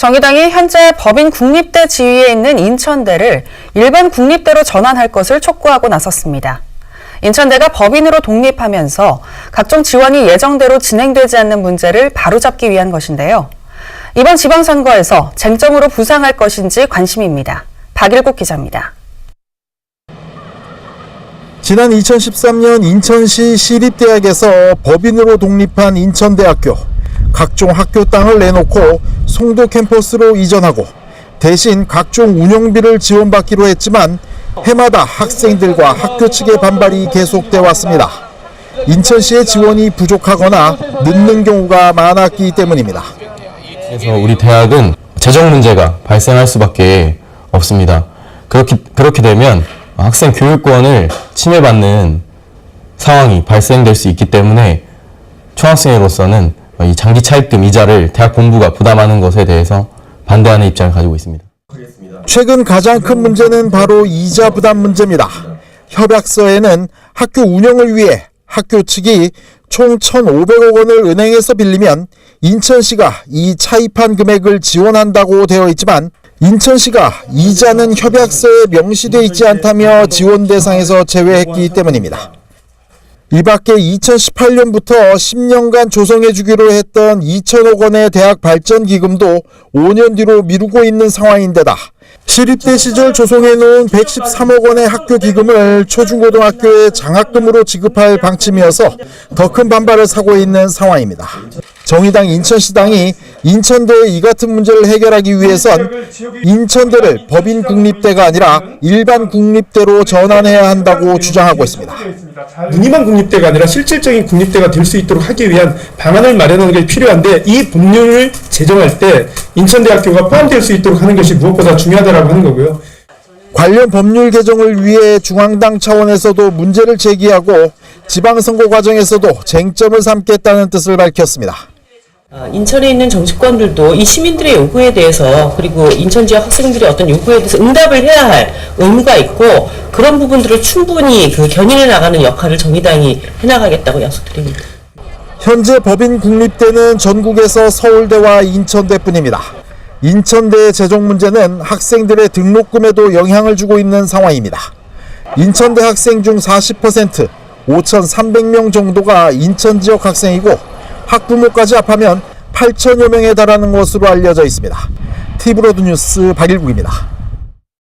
정의당이 현재 법인 국립대 지위에 있는 인천대를 일반 국립대로 전환할 것을 촉구하고 나섰습니다. 인천대가 법인으로 독립하면서 각종 지원이 예정대로 진행되지 않는 문제를 바로잡기 위한 것인데요. 이번 지방선거에서 쟁점으로 부상할 것인지 관심입니다. 박일국 기자입니다. 지난 2013년 인천시 시립대학에서 법인으로 독립한 인천대학교. 각종 학교 땅을 내놓고 송도 캠퍼스로 이전하고 대신 각종 운영비를 지원받기로 했지만 해마다 학생들과 학교 측의 반발이 계속돼 왔습니다. 인천시의 지원이 부족하거나 늦는 경우가 많았기 때문입니다. 그래서 우리 대학은 재정 문제가 발생할 수밖에 없습니다. 그렇게 되면 학생 교육권을 침해받는 상황이 발생될 수 있기 때문에 총학생회로서는 이 장기 차입금 이자를 대학 본부가 부담하는 것에 대해서 반대하는 입장을 가지고 있습니다. 최근 가장 큰 문제는 바로 이자 부담 문제입니다. 협약서에는 학교 운영을 위해 학교 측이 총 1,500억 원을 은행에서 빌리면 인천시가 이 차입한 금액을 지원한다고 되어 있지만 인천시가 이자는 협약서에 명시되어 있지 않다며 지원 대상에서 제외했기 때문입니다. 이 밖에 2018년부터 10년간 조성해 주기로 했던 2천억 원의 대학 발전 기금도 5년 뒤로 미루고 있는 상황인데다 시립대 시절 조성해 놓은 113억 원의 학교 기금을 초중고등학교에 장학금으로 지급할 방침이어서 더 큰 반발을 사고 있는 상황입니다. 정의당 인천시당이 인천대의 이 같은 문제를 해결하기 위해선 인천대를 법인 국립대가 아니라 일반 국립대로 전환해야 한다고 주장하고 있습니다. 무늬만 국립대가 아니라 실질적인 국립대가 될 수 있도록 하기 위한 방안을 마련하는 게 필요한데 이 법률을 제정할 때 인천대학교가 포함될 수 있도록 하는 것이 무엇보다 중요하다고 하는 거고요. 관련 법률 개정을 위해 중앙당 차원에서도 문제를 제기하고 지방선거 과정에서도 쟁점을 삼겠다는 뜻을 밝혔습니다. 인천에 있는 정치권들도 이 시민들의 요구에 대해서 그리고 인천 지역 학생들의 어떤 요구에 대해서 응답을 해야 할 의무가 있고 그런 부분들을 충분히 견인해 나가는 역할을 정의당이 해나가겠다고 약속드립니다. 현재 법인 국립대는 전국에서 서울대와 인천대뿐입니다. 인천대의 재정 문제는 학생들의 등록금에도 영향을 주고 있는 상황입니다. 인천대 학생 중 40%, 5,300명 정도가 인천 지역 학생이고 학부모까지 합하면 8천여 명에 달하는 것으로 알려져 있습니다. TV로드 뉴스 박일국입니다.